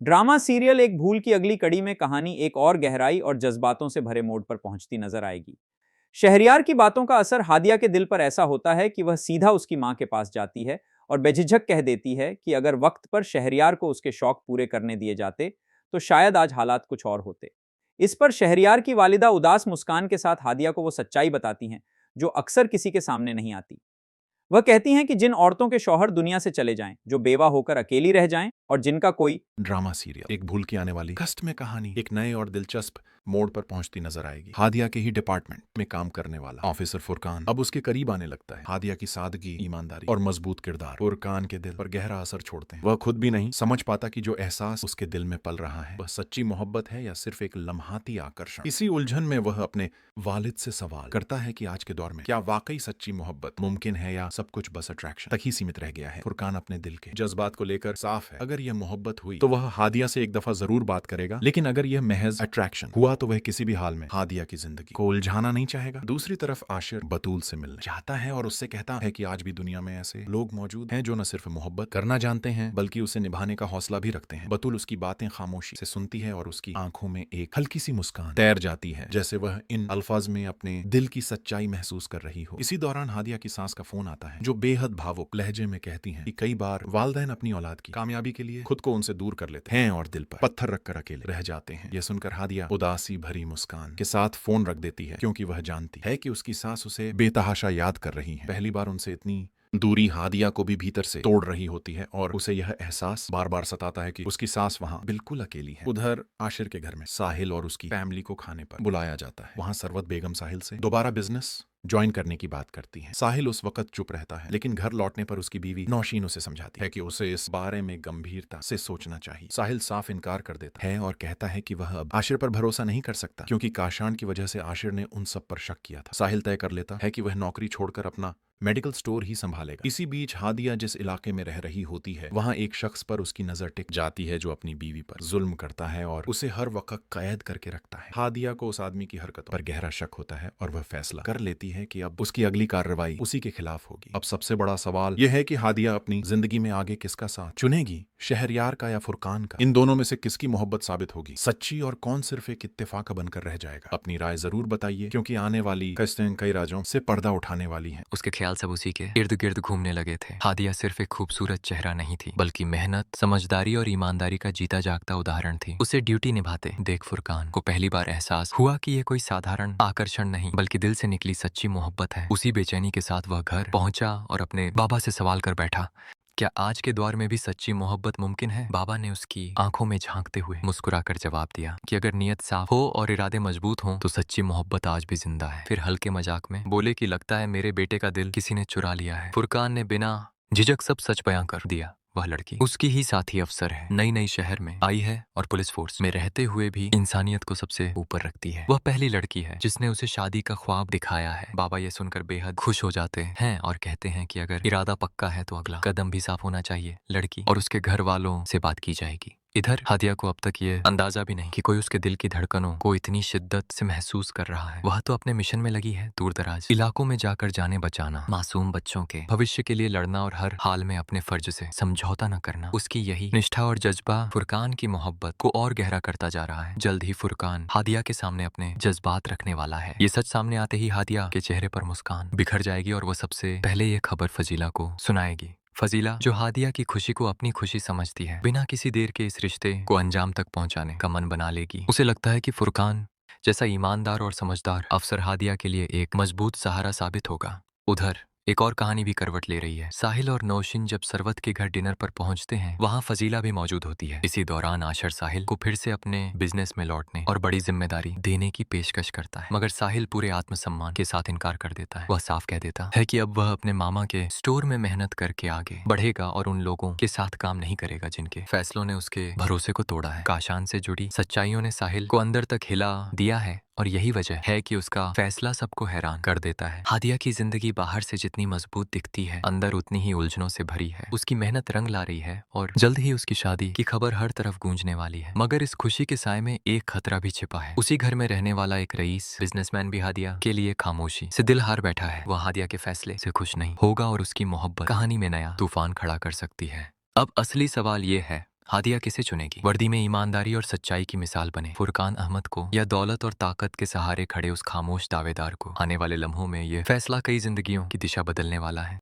Drama serial एक भूल की अगली कड़ी में कहानी एक और गहराई और जज्बातों से भरे मोड़ पर पहुंचती नजर आएगी। शहरयार की बातों का असर हादिया के दिल पर ऐसा होता है कि वह सीधा उसकी मां के पास जाती है और बेझिझक कह देती है कि अगर वक्त पर शहरयार को उसके शौक पूरे करने दिए जाते तो शायद आज हालात कुछ और होते। इस पर शहरयार की वालिदा उदास मुस्कान के साथ हादिया को वो सच्चाई बताती हैं जो अक्सर किसी के सामने नहीं आती। वह कहती हैं कि जिन औरतों के शौहर दुनिया से चले जाएं, जो बेवा होकर अकेली रह जाएं और जिनका कोई ड्रामा सीरियल एक भूल की आने वाली कष्ट में कहानी एक नए और दिलचस्प मोड़ पर पहुंचती नजर आएगी। हादिया के ही डिपार्टमेंट में काम करने वाला ऑफिसर फुरकान अब उसके करीब आने लगता है। हादिया की सादगी, ईमानदारी और मजबूत किरदार फुरकान के दिल पर गहरा असर छोड़ते हैं। वह खुद भी नहीं समझ पाता कि जो एहसास उसके दिल में पल रहा है वह सच्ची मोहब्बत है या सिर्फ एक लम्हाती आकर्षण। इसी उलझन में वह अपने वालिद से सवाल करता है कि आज के दौर में क्या वाकई सच्ची मोहब्बत मुमकिन है या सब कुछ बस अट्रैक्शन तक ही सीमित रह गया है। फुरकान अपने दिल के जज्बात को लेकर साफ है। अगर यह मोहब्बत हुई तो वह हादिया से एक दफा जरूर बात करेगा, लेकिन अगर यह महज अट्रैक्शन हुआ तो वह किसी भी हाल में हादिया की जिंदगी को उलझाना नहीं चाहेगा। दूसरी तरफ आशिर बतूल से मिलना चाहता है और उससे कहता है कि आज भी दुनिया में ऐसे लोग मौजूद हैं जो न सिर्फ मोहब्बत करना जानते हैं बल्कि उसे निभाने का हौसला भी रखते हैं। बतूल उसकी बातें खामोशी से सुनती है और उसकी आंखों में एक हल्की सी मुस्कान तैर जाती है, जैसे वह इन अल्फाज में अपने दिल की सच्चाई महसूस कर रही हो। इसी दौरान हादिया की सास का फोन आता है जो बेहद भावुक लहजे में कहती हैं कि कई बार वालिदैन अपनी औलाद की कामयाबी के लिए खुद को उनसे दूर कर लेते हैं और दिल पर पत्थर रखकर अकेले रह जाते हैं। यह सुनकर हादिया उदासी भरी मुस्कान के साथ फोन रख देती है, क्योंकि वह जानती है कि उसकी सास उसे बेतहाशा याद कर रही है। पहली बार उनसे इतनी दूरी हादिया को भी भीतर से तोड़ रही होती है और उसे यह एहसास बार बार सताता है कि उसकी सास वहां बिल्कुल अकेली है। उधर आशिर के घर में साहिल और उसकी फैमिली को खाने पर बुलाया जाता है। वहां सरवत बेगम साहिल से दोबारा बिजनेस ज्वाइन करने की बात करती है। साहिल उस वक्त चुप रहता है, लेकिन घर लौटने पर उसकी बीवी नौशीन उसे समझाती है कि उसे इस बारे में गंभीरता से सोचना चाहिए। साहिल साफ इनकार कर देता है और कहता है कि वह अब आशिर पर भरोसा नहीं कर सकता, क्योंकि काशान की वजह से आशिर ने उन सब पर शक किया था। साहिल तय कर लेता है कि वह नौकरी छोड़कर अपना मेडिकल स्टोर ही संभालेगा। इसी बीच हादिया जिस इलाके में रह रही होती है वहां एक शख्स पर उसकी नजर टिक जाती है जो अपनी बीवी पर जुल्म करता है और उसे हर वक्त कैद करके रखता है। हादिया को उस आदमी की हरकतों पर गहरा शक होता है और वह फैसला कर लेती है कि अब उसकी अगली कार्रवाई उसी के खिलाफ होगी। अब सबसे बड़ा सवाल यह है कि हादिया अपनी जिंदगी में आगे किसका साथ चुनेगी, शहरयार का या फुरकान का। इन दोनों में से किसकी मोहब्बत साबित होगी सच्ची और कौन सिर्फ एक इत्तेफाक बनकर रह जाएगा। अपनी राय जरूर बताइए, क्योंकि आने वाली किस्तें कई राजों से पर्दा उठाने वाली हैं। उसके ख्याल सब उसी के इर्द गिर्द घूमने लगे थे। हादिया सिर्फ एक खूबसूरत चेहरा नहीं थी, बल्कि मेहनत, समझदारी और ईमानदारी का जीता जागता उदाहरण थी। उसे ड्यूटी निभाते देख फुरकान को पहली बार एहसास हुआ कि ये कोई साधारण आकर्षण नहीं बल्कि दिल से निकली सच्ची मोहब्बत है। उसी बेचैनी के साथ वह घर पहुंचा और अपने बाबा से सवाल कर बैठा, क्या आज के दौर में भी सच्ची मोहब्बत मुमकिन है? बाबा ने उसकी आंखों में झांकते हुए मुस्कुराकर जवाब दिया कि अगर नीयत साफ हो और इरादे मजबूत हों तो सच्ची मोहब्बत आज भी जिंदा है। फिर हल्के मजाक में बोले कि लगता है मेरे बेटे का दिल किसी ने चुरा लिया है। फुरकान ने बिना झिझक सब सच बयां कर दिया। वह लड़की उसकी ही साथी अफसर है, नई नई शहर में आई है और पुलिस फोर्स में रहते हुए भी इंसानियत को सबसे ऊपर रखती है। वह पहली लड़की है जिसने उसे शादी का ख्वाब दिखाया है। बाबा ये सुनकर बेहद खुश हो जाते हैं और कहते हैं कि अगर इरादा पक्का है तो अगला कदम भी साफ होना चाहिए। लड़की और उसके घर वालों से बात की जाएगी। इधर हादिया को अब तक ये अंदाजा भी नहीं कि कोई उसके दिल की धड़कनों को इतनी शिद्दत से महसूस कर रहा है। वह तो अपने मिशन में लगी है, दूर दराज इलाकों में जाकर जाने बचाना, मासूम बच्चों के भविष्य के लिए लड़ना और हर हाल में अपने फर्ज से समझौता न करना। उसकी यही निष्ठा और जज्बा फुरकान की मोहब्बत को और गहरा करता जा रहा है। जल्द ही फुरकान हादिया के सामने अपने जज्बात रखने वाला है। ये सच सामने आते ही हादिया के चेहरे पर मुस्कान बिखर जाएगी और वह सबसे पहले ये खबर फजीला को सुनाएगी। फजीला, जो हादिया की खुशी को अपनी खुशी समझती है, बिना किसी देर के इस रिश्ते को अंजाम तक पहुंचाने का मन बना लेगी। उसे लगता है कि फुरकान जैसा ईमानदार और समझदार अफसर हादिया के लिए एक मजबूत सहारा साबित होगा। उधर एक और कहानी भी करवट ले रही है। साहिल और नौशीन जब सरवत के घर डिनर पर पहुंचते हैं, वहां फजीला भी मौजूद होती है। इसी दौरान आशर साहिल को फिर से अपने बिजनेस में लौटने और बड़ी जिम्मेदारी देने की पेशकश करता है, मगर साहिल पूरे आत्मसम्मान के साथ इनकार कर देता है। वह साफ कह देता है कि अब वह अपने मामा के स्टोर में मेहनत करके आगे बढ़ेगा और उन लोगों के साथ काम नहीं करेगा जिनके फैसलों ने उसके भरोसे को तोड़ा है। काशान से जुड़ी सच्चाइयों ने साहिल को अंदर तक हिला दिया है और यही वजह है कि उसका फैसला सबको हैरान कर देता है। हादिया की जिंदगी बाहर से जितनी मजबूत दिखती है, अंदर उतनी ही उलझनों से भरी है। उसकी मेहनत रंग ला रही है और जल्द ही उसकी शादी की खबर हर तरफ गूंजने वाली है। मगर इस खुशी के साए में एक खतरा भी छिपा है। उसी घर में रहने वाला एक रईस बिजनेसमैन भी हादिया के लिए खामोशी से दिल हार बैठा है। वह हादिया के फैसले से खुश नहीं होगा और उसकी मोहब्बत कहानी में नया तूफान खड़ा कर सकती है। अब असली सवाल ये है, हादिया किसे चुनेगी? वर्दी में ईमानदारी और सच्चाई की मिसाल बने फुरकान अहमद को, या दौलत और ताकत के सहारे खड़े उस खामोश दावेदार को? आने वाले लम्हों में ये फैसला कई जिंदगियों की दिशा बदलने वाला है।